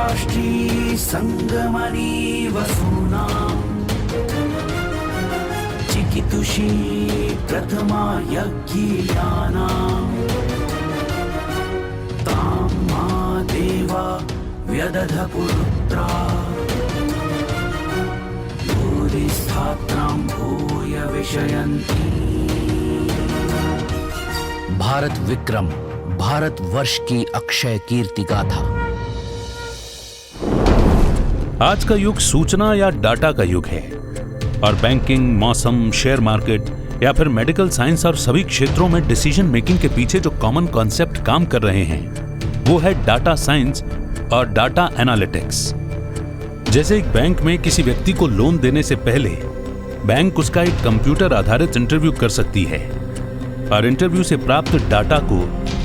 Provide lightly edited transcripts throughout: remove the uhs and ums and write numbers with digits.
राष्ट्री संगमनी वसूनां चिकितुषी प्रथमा यज्ञियानां तां मा देवा व्यदध पुरुत्रा भूरिस्थात्रां भूय विषयन्ति। भारत विक्रम भारत वर्ष की अक्षय कीर्ति गाथा। आज का युग सूचना या डाटा का युग है और बैंकिंग, मौसम, शेयर मार्केट या फिर मेडिकल साइंस और सभी क्षेत्रों में डिसीजन मेकिंग के पीछे जो कॉमन कॉन्सेप्ट काम कर रहे हैं वो है डाटा साइंस और डाटा एनालिटिक्स। जैसे एक बैंक में किसी व्यक्ति को लोन देने से पहले बैंक उसका एक कंप्यूटर आधारित इंटरव्यू कर सकती है और इंटरव्यू से प्राप्त डाटा को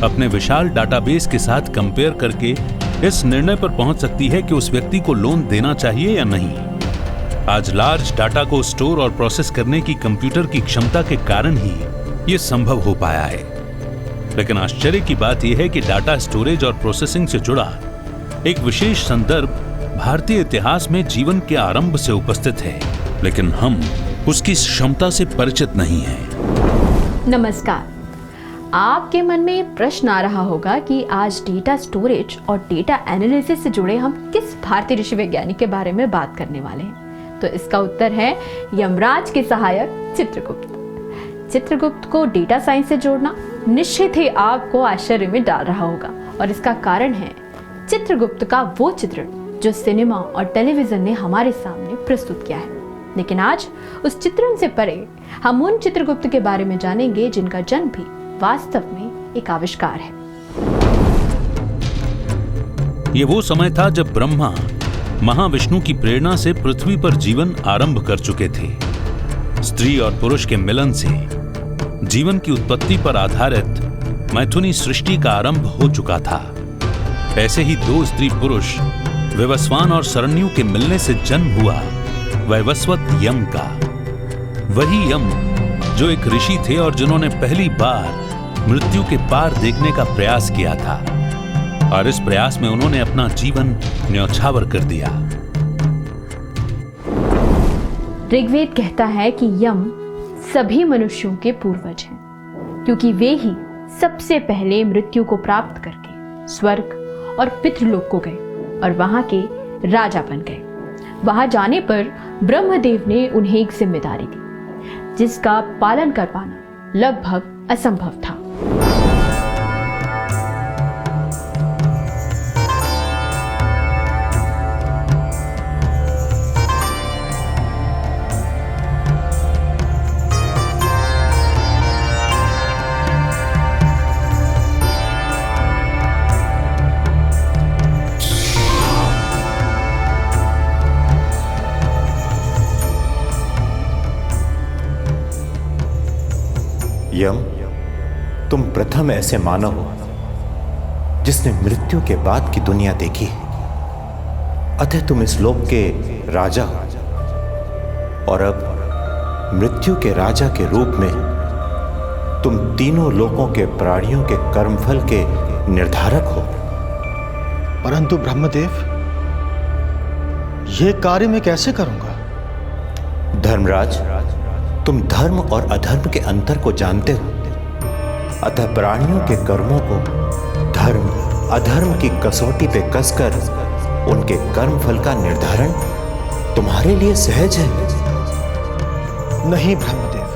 अपने विशाल डाटाबेस के साथ कंपेयर करके इस निर्णय पर पहुंच सकती है कि उस व्यक्ति को लोन देना चाहिए या नहीं। आज लार्ज डाटा को स्टोर और प्रोसेस करने की कंप्यूटर की क्षमता के कारण ही यह संभव हो पाया है। लेकिन आश्चर्य की बात यह है कि डाटा स्टोरेज और प्रोसेसिंग से जुड़ा एक विशेष संदर्भ भारतीय इतिहास में जीवन के आरंभ से उपस्थित है, लेकिन हम उसकी क्षमता से परिचित नहीं हैं। नमस्कार। आपके मन में प्रश्न आ रहा होगा कि आज डेटा स्टोरेज और डेटा एनालिसिस से जुड़े हम किस भारतीय ऋषि वैज्ञानिक के बारे में बात करने वाले हैं। तो इसका उत्तर है यमराज के सहायक चित्रगुप्त। चित्रगुप्त को डेटा साइंस से जोड़ना निश्चित ही आपको आश्चर्य में डाल रहा होगा और इसका कारण है चित्रगुप्त का वो चित्रण जो सिनेमा और टेलीविजन ने हमारे सामने प्रस्तुत किया है। लेकिन आज उस चित्रण से परे हम उन चित्रगुप्त के बारे में जानेंगे जिनका जन्म भी वास्तव में एक आविष्कार है। ये वो समय था जब ब्रह्मा महाविष्णु की प्रेरणा से पृथ्वी पर जीवन आरंभ कर चुके थे। स्त्री और पुरुष के मिलन से जीवन की उत्पत्ति पर आधारित मैथुनी सृष्टि का आरंभ हो चुका था। ऐसे ही दो स्त्री पुरुष वैवस्वान और सरण्यु के मिलने से जन्म हुआ वैवस्वत यम का। वही यम जो एक ऋषि थे और जिन्होंने पहली बार मृत्यु के पार देखने का प्रयास किया था और इस प्रयास में उन्होंने अपना जीवन न्यौछावर कर दिया। ऋग्वेद कहता है कि यम सभी मनुष्यों के पूर्वज हैं, क्योंकि वे ही सबसे पहले मृत्यु को प्राप्त करके स्वर्ग और पितृलोक को गए और वहां के राजा बन गए। वहां जाने पर ब्रह्मदेव ने उन्हें एक जिम्मेदारी दी जिसका पालन कर पाना लगभग असंभव था। यम, तुम प्रथम ऐसे मानव हो जिसने मृत्यु के बाद की दुनिया देखी है। अतः तुम इस लोक के राजा हो और अब मृत्यु के राजा के रूप में तुम तीनों लोकों के प्राणियों के कर्मफल के निर्धारक हो। परंतु ब्रह्मदेव, यह कार्य मैं कैसे करूंगा? धर्मराज, तुम धर्म और अधर्म के अंतर को जानते हो, अतः प्राणियों के कर्मों को धर्म अधर्म की कसौटी पे कसकर उनके कर्म फल का निर्धारण तुम्हारे लिए सहज है। नहीं ब्रह्मदेव,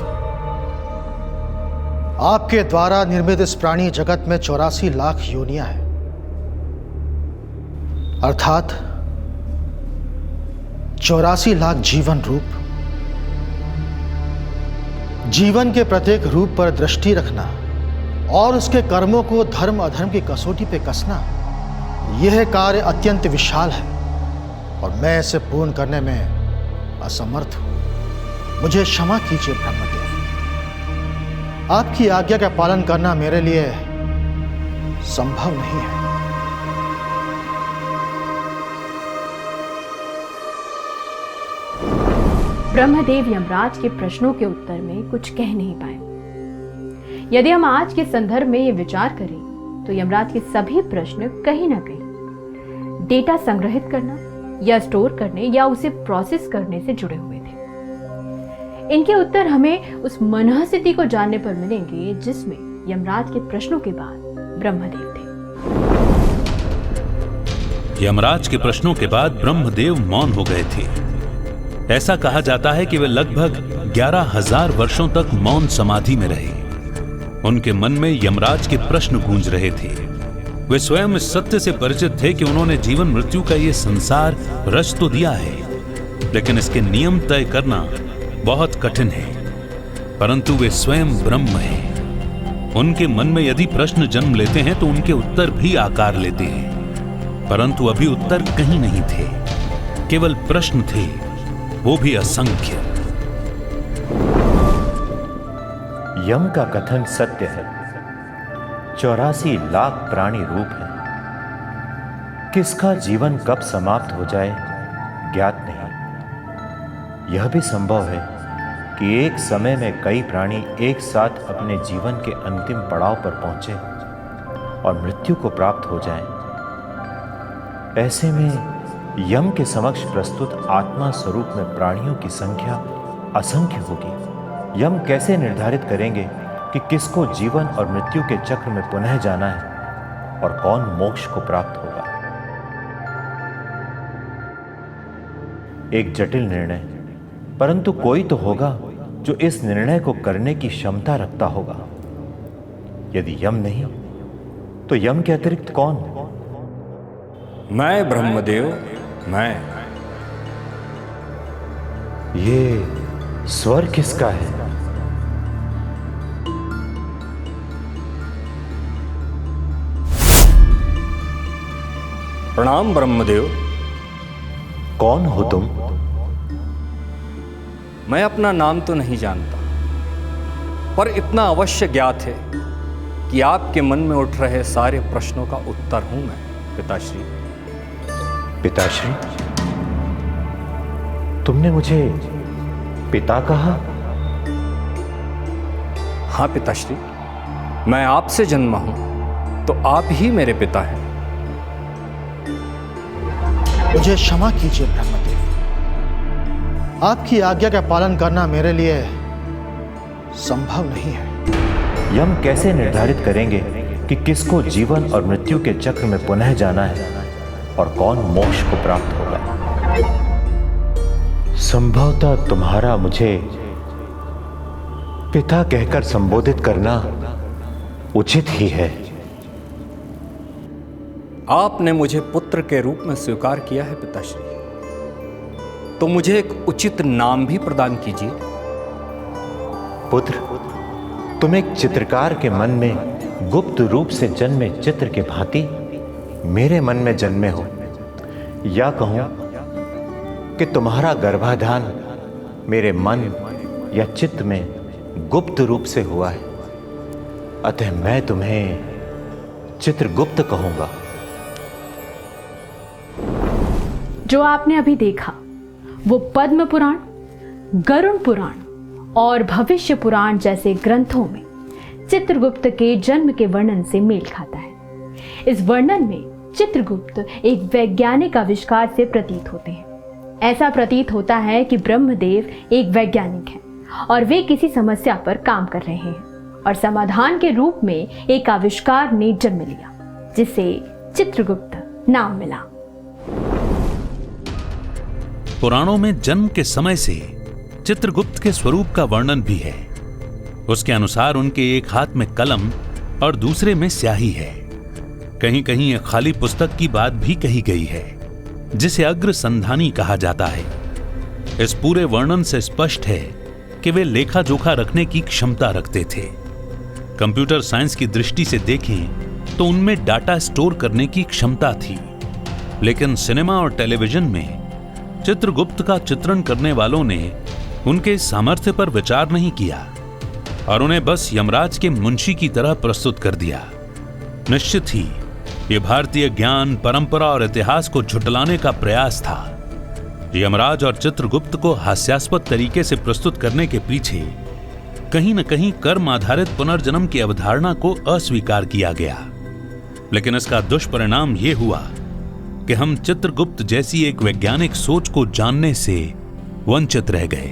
आपके द्वारा निर्मित इस प्राणी जगत में 84 लाख योनियां हैं, अर्थात 84 लाख जीवन रूप। जीवन के प्रत्येक रूप पर दृष्टि रखना और उसके कर्मों को धर्म अधर्म की कसौटी पे कसना, यह कार्य अत्यंत विशाल है और मैं इसे पूर्ण करने में असमर्थ हूं। मुझे क्षमा कीजिए ब्रह्मदेव, आपकी आज्ञा का पालन करना मेरे लिए संभव नहीं है। ब्रह्मदेव यमराज के प्रश्नों के उत्तर में कुछ कह नहीं पाए। यदि हम आज के संदर्भ में ये विचार करें तो यमराज के सभी प्रश्न कहीं ना कहीं डेटा संग्रहित करना या स्टोर करने या उसे प्रोसेस करने से जुड़े हुए थे। इनके उत्तर हमें उस मनःस्थिति को जानने पर मिलेंगे जिसमें यमराज के प्रश्नों के बाद ब्रह्मदेव थे। यमराज के प्रश्नों के बाद ब्रह्मदेव मौन हो गए थे। ऐसा कहा जाता है कि वे लगभग 11,000 वर्षों तक मौन समाधि में रहे। उनके मन में यमराज के प्रश्न गूंज रहे थे। वे स्वयं इस सत्य से परिचित थे कि उन्होंने जीवन मृत्यु का ये संसार रच तो दिया है, लेकिन इसके नियम तय करना बहुत कठिन है। परंतु वे स्वयं ब्रह्म हैं। उनके मन में यदि प्रश्न जन्म लेते हैं तो उनके उत्तर भी आकार लेते हैं। परंतु अभी उत्तर कहीं नहीं थे, केवल प्रश्न थे, वो भी असंख्य। यम का कथन सत्य है। 84 लाख प्राणी रूप हैं। किसका जीवन कब समाप्त हो जाए ज्ञात नहीं। यह भी संभव है कि एक समय में कई प्राणी एक साथ अपने जीवन के अंतिम पड़ाव पर पहुंचे और मृत्यु को प्राप्त हो जाएं। ऐसे में यम के समक्ष प्रस्तुत आत्मा स्वरूप में प्राणियों की संख्या असंख्य होगी। यम कैसे निर्धारित करेंगे कि किसको जीवन और मृत्यु के चक्र में पुनः जाना है और कौन मोक्ष को प्राप्त होगा? एक जटिल निर्णय, परंतु कोई तो होगा जो इस निर्णय को करने की क्षमता रखता होगा। यदि यम नहीं तो यम के अतिरिक्त कौन? मैं ब्रह्मदेव, मैं। ये स्वर किसका है? प्रणाम ब्रह्मदेव। कौन हो तुम? मैं अपना नाम तो नहीं जानता, पर इतना अवश्य ज्ञात है कि आपके मन में उठ रहे सारे प्रश्नों का उत्तर हूं मैं, पिताश्री। पिताश्री? तुमने मुझे पिता कहा? हाँ पिताश्री, मैं आपसे जन्मा हूं तो आप ही मेरे पिता हैं। मुझे क्षमा कीजिए ब्रह्मदेव, आपकी आज्ञा का पालन करना मेरे लिए संभव नहीं है। यम कैसे निर्धारित करेंगे कि किसको जीवन और मृत्यु के चक्र में पुनः जाना है और कौन मोक्ष को प्राप्त होगा? संभवतः तुम्हारा मुझे पिता कहकर संबोधित करना उचित ही है। आपने मुझे पुत्र के रूप में स्वीकार किया है पिताश्री, तो मुझे एक उचित नाम भी प्रदान कीजिए। पुत्र, तुम एक चित्रकार के मन में गुप्त रूप से जन्मे चित्र के भांति मेरे मन में जन्मे हो, या कहूं कि तुम्हारा गर्भाधान मेरे मन या चित्त में गुप्त रूप से हुआ है। अतः मैं तुम्हें चित्रगुप्त कहूंगा। जो आपने अभी देखा वो पद्म पुराण, गरुड़ पुराण और भविष्य पुराण जैसे ग्रंथों में चित्रगुप्त के जन्म के वर्णन से मेल खाता है। इस वर्णन में चित्रगुप्त एक वैज्ञानिक आविष्कार से प्रतीत होते हैं। ऐसा प्रतीत होता है कि ब्रह्मदेव एक वैज्ञानिक हैं और वे किसी समस्या पर काम कर रहे हैं और समाधान के रूप में एक आविष्कार ने जन्म लिया जिसे चित्रगुप्त नाम मिला। पुराणों में जन्म के समय से चित्रगुप्त के स्वरूप का वर्णन भी है। उसके अनुसार उनके एक हाथ में कलम और दूसरे में स्याही है। कहीं कहीं एक खाली पुस्तक की बात भी कही गई है जिसे अग्रसंधानी कहा जाता है। इस पूरे वर्णन से स्पष्ट है कि वे लेखा जोखा रखने की क्षमता रखते थे। कंप्यूटर साइंस की दृष्टि से देखें तो उनमें डाटा स्टोर करने की क्षमता थी, लेकिन सिनेमा और टेलीविजन में चित्रगुप्त का चित्रण करने वालों ने उनके सामर्थ्य पर विचार नहीं किया और उन्हें बस यमराज के मुंशी की तरह प्रस्तुत कर दिया। निश्चित ही यह भारतीय ज्ञान, परंपरा और इतिहास को झुटलाने का प्रयास था। यमराज और चित्रगुप्त को हास्यास्पद तरीके से प्रस्तुत करने के पीछे कहीं न कहीं कर्म आधारित पुनर्जन्म की अवधारणा को अस्वीकार किया गया। लेकिन इसका दुष्परिणाम यह हुआ कि हम चित्रगुप्त जैसी एक वैज्ञानिक सोच को जानने से वंचित रह गए।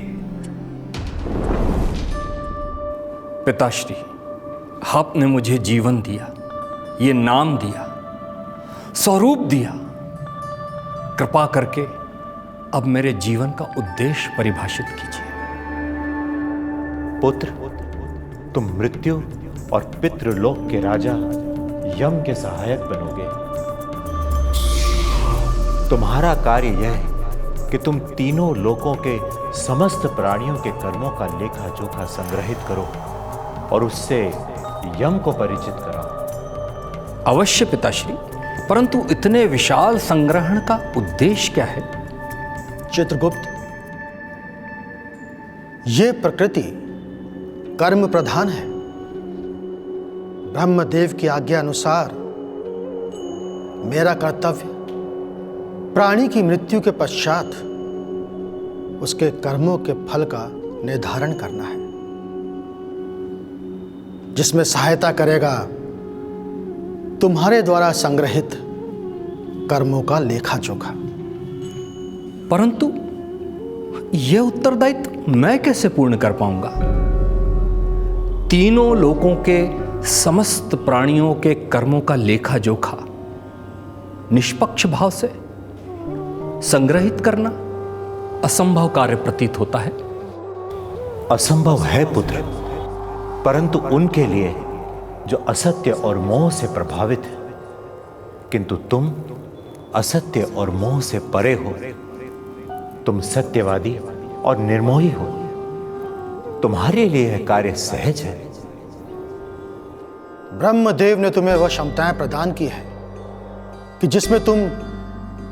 पिताश्री, आपने मुझे जीवन दिया, ये नाम दिया, स्वरूप दिया। कृपा करके अब मेरे जीवन का उद्देश्य परिभाषित कीजिए। पुत्र, तुम मृत्यु और पितृलोक के राजा यम के सहायक बनोगे। तुम्हारा कार्य यह है कि तुम तीनों लोकों के समस्त प्राणियों के कर्मों का लेखा जोखा संग्रहित करो और उससे यम को परिचित कराओ। अवश्य पिताश्री, परंतु इतने विशाल संग्रहण का उद्देश्य क्या है? चित्रगुप्त, ये प्रकृति कर्म प्रधान है। ब्रह्मदेव की आज्ञा अनुसार मेरा कर्तव्य प्राणी की मृत्यु के पश्चात उसके कर्मों के फल का निर्धारण करना है, जिसमें सहायता करेगा तुम्हारे द्वारा संग्रहित कर्मों का लेखा जोखा। परंतु यह उत्तरदायित्व मैं कैसे पूर्ण कर पाऊंगा? तीनों लोकों के समस्त प्राणियों के कर्मों का लेखा जोखा निष्पक्ष भाव से संग्रहित करना असंभव कार्य प्रतीत होता है। असंभव है पुत्र, परंतु उनके लिए जो असत्य और मोह से प्रभावित है, किंतु तुम असत्य और मोह से परे हो। तुम सत्यवादी और निर्मोही हो। तुम्हारे लिए यह कार्य सहज है। ब्रह्मदेव ने तुम्हें वह क्षमताएं प्रदान की है कि जिसमें तुम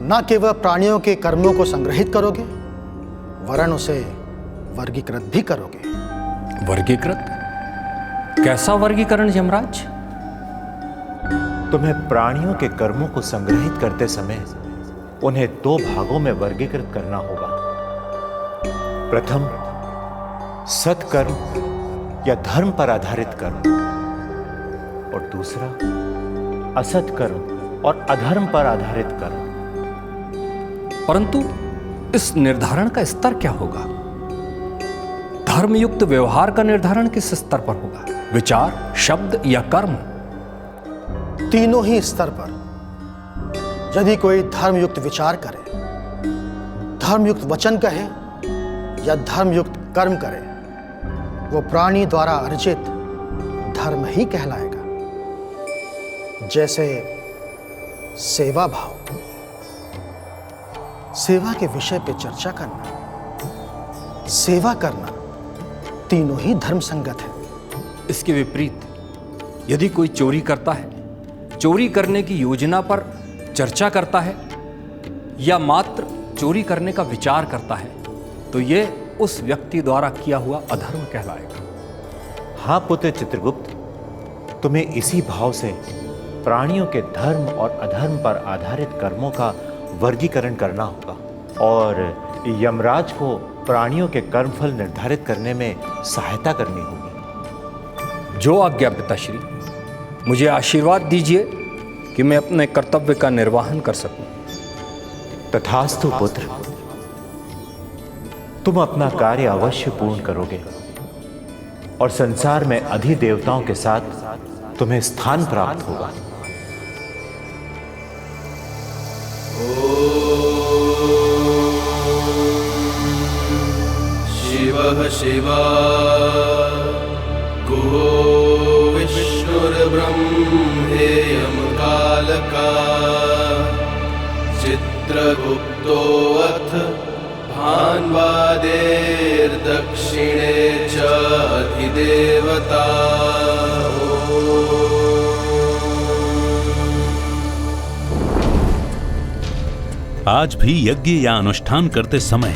न केवल प्राणियों के कर्मों को संग्रहित करोगे, वरन उसे वर्गीकृत भी करोगे। वर्गीकृत? कैसा वर्गीकरण यमराज? तुम्हें प्राणियों के कर्मों को संग्रहित करते समय उन्हें दो भागों में वर्गीकृत करना होगा। प्रथम, सत्कर्म या धर्म पर आधारित कर्म, और दूसरा असत कर्म और अधर्म पर आधारित कर्म। परंतु इस निर्धारण का स्तर क्या होगा? धर्मयुक्त व्यवहार का निर्धारण किस स्तर पर होगा? विचार, शब्द या कर्म? तीनों ही स्तर पर। यदि कोई धर्मयुक्त विचार करे, धर्मयुक्त वचन कहे या धर्मयुक्त कर्म करे, वो प्राणी द्वारा अर्जित धर्म ही कहलाएगा। जैसे सेवा भाव, सेवा के विषय पे चर्चा करना, सेवा करना, तीनों ही धर्म संगत है। इसके विपरीत यदि कोई चोरी करता है, चोरी करने की योजना पर चर्चा करता है या मात्र चोरी करने का विचार करता है, तो यह उस व्यक्ति द्वारा किया हुआ अधर्म कहलाएगा। हाँ पुत्र चित्रगुप्त, तुम्हें इसी भाव से प्राणियों के धर्म और अधर्म पर आधारित कर्मों का वर्गीकरण करना होगा और यमराज को प्राणियों के कर्मफल निर्धारित करने में सहायता करनी होगी। जो आज्ञा पिताश्री, मुझे आशीर्वाद दीजिए कि मैं अपने कर्तव्य का निर्वहन कर सकूं। तथास्तु पुत्र, तुम अपना कार्य अवश्य पूर्ण करोगे और संसार में अधिदेवताओं के साथ तुम्हें स्थान प्राप्त होगा। शिवः शिवा गुहो विष्णुर्ब्रह्मेयं कालका चित्रगुप्तोऽथ भान्वादेर्दक्षिणे च अधिदेवता। आज भी यज्ञ या अनुष्ठान करते समय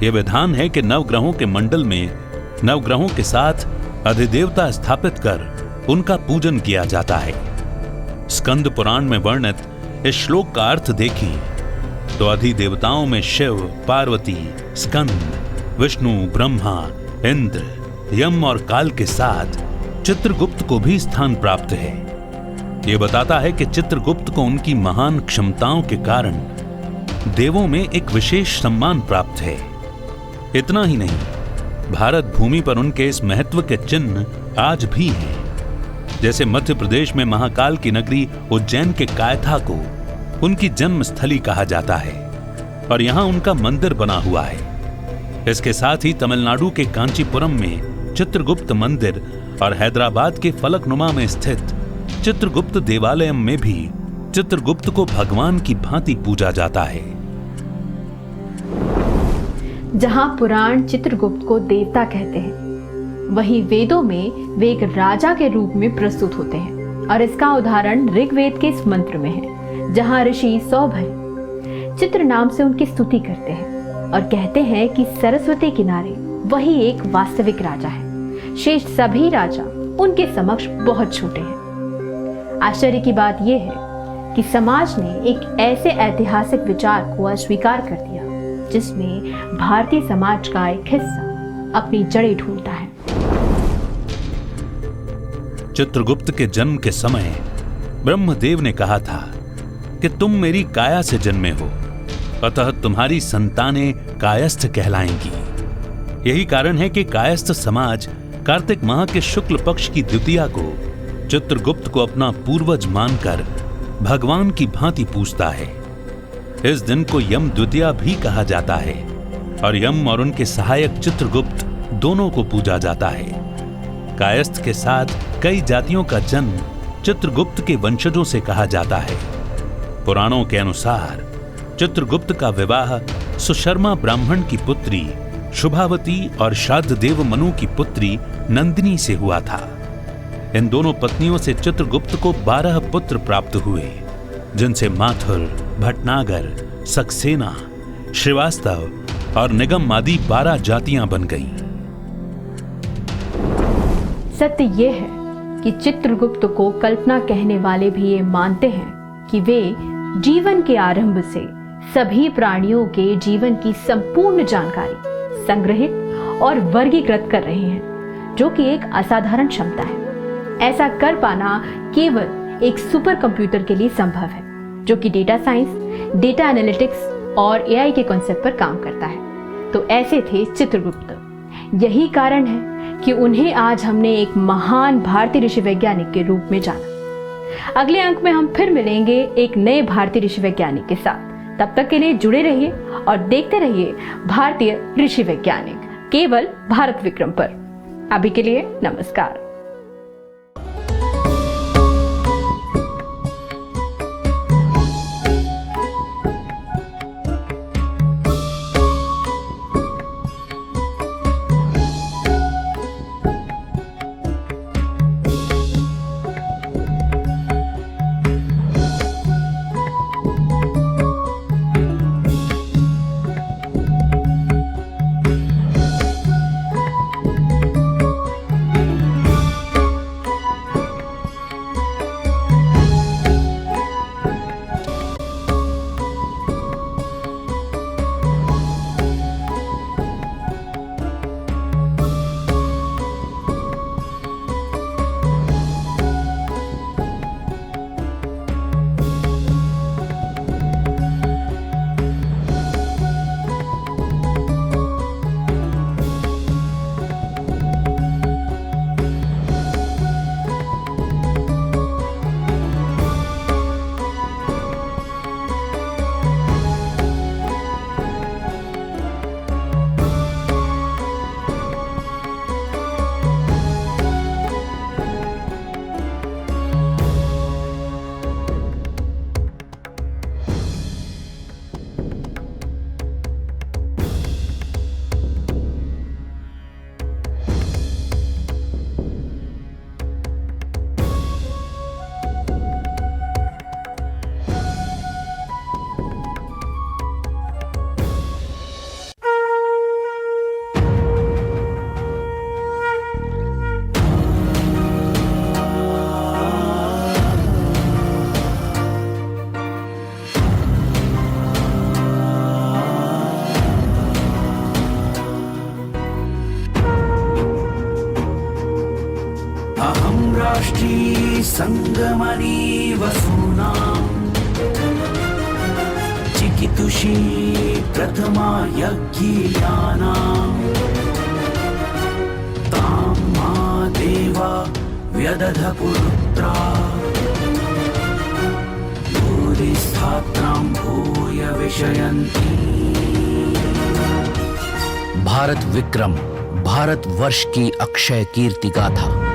यह विधान है कि नवग्रहों के मंडल में नवग्रहों के साथ अधिदेवता स्थापित कर उनका पूजन किया जाता है। स्कंद पुराण में वर्णित इस श्लोक का अर्थ देखिए तो अधिदेवताओं में शिव, पार्वती, स्कंद, विष्णु, ब्रह्मा, इंद्र, यम और काल के साथ चित्रगुप्त को भी स्थान प्राप्त है। ये बताता है कि चित्रगुप्त को उनकी महान क्षमताओं के कारण देवों में एक विशेष सम्मान प्राप्त है। इतना ही नहीं, भारत भूमि पर उनके इस महत्व के चिन्ह आज भी हैं। जैसे मध्य प्रदेश में महाकाल की नगरी उज्जैन के कायथा को उनकी जन्म स्थली कहा जाता है और यहां उनका मंदिर बना हुआ है। इसके साथ ही तमिलनाडु के कांचीपुरम में चित्रगुप्त मंदिर और हैदराबाद के फलकनुमा में स्थित चित्रगुप्त देवालयम में भी चित्रगुप्त को भगवान की भांति पूजा जाता है। जहां पुराण चित्रगुप्त को देवता कहते हैं, वहीं वेदों में वे एक राजा के रूप में प्रस्तुत होते हैं और इसका उदाहरण ऋग्वेद के इस मंत्र में है, जहां ऋषि सौभर चित्र नाम से उनकी स्तुति करते हैं और कहते हैं कि सरस्वती किनारे वही एक वास्तविक राजा है, शेष सभी राजा उनके समक्ष बहुत छोटे हैं। आश्चर्य की बात यह है कि समाज ने एक ऐसे ऐतिहासिक विचार को अस्वीकार कर दिया जिसमें भारतीय समाज का एक हिस्सा अपनी जड़ें ढूंढता है। चित्रगुप्त के जन्म के समय ब्रह्मदेव ने कहा था कि तुम मेरी काया से जन्मे हो, अतः तुम्हारी संतानें कायस्थ कहलाएंगी। यही कारण है कि कायस्थ समाज कार्तिक माह के शुक्ल पक्ष की द्वितीया को चित्रगुप्त को अपना पूर्वज मानकर भगवान की भांति पूजता है। इस दिन को यम द्वितीया भी कहा जाता है और यम और उनके सहायक चित्रगुप्त दोनों को पूजा जाता है। कायस्थ के साथ कई जातियों का जन्म चित्रगुप्त के वंशजों से कहा जाता है। पुराणों के अनुसार चित्रगुप्त का विवाह सुशर्मा ब्राह्मण की पुत्री शुभावती और श्राद्धदेव मनु की पुत्री नंदिनी से हुआ था। इन दोनों पत्नियों से चित्रगुप्त को 12 पुत्र प्राप्त हुए, जिनसे माथुर, भटनागर, सक्सेना, श्रीवास्तव और निगम आदि 12 जातियां बन गईं। सत्य यह है कि चित्रगुप्त को कल्पना कहने वाले भी ये मानते हैं कि वे जीवन के आरंभ से सभी प्राणियों के जीवन की संपूर्ण जानकारी संग्रहित और वर्गीकृत कर रहे हैं, जो कि एक असाधारण क्षमता है। ऐसा कर पाना केवल एक सुपर कंप्यूटर के लिए संभव है, जो कि डेटा साइंस, डेटा एनालिटिक्स और एआई के कॉन्सेप्ट पर काम करता है। तो ऐसे थे चित्रगुप्त। यही कारण है कि उन्हें आज हमने एक महान भारतीय ऋषि वैज्ञानिक के रूप में जाना। अगले अंक में हम फिर मिलेंगे एक नए भारतीय ऋषि वैज्ञानिक के साथ। तब तक के लिए जुड़े रहिए और देखते रहिए भारतीय ऋषि वैज्ञानिक, केवल भारत विक्रम पर। अभी के लिए नमस्कार। राष्ट्रीय सङ्गमनी वसूनाम् चिकितुषी प्रथमा यज्ञियानाम् तां मा देवा व्यदध पुरुत्रा भूरिस्थात्रां भूय विशयन्ति भारत विक्रम भारत वर्ष की अक्षय कीर्ति गाथा।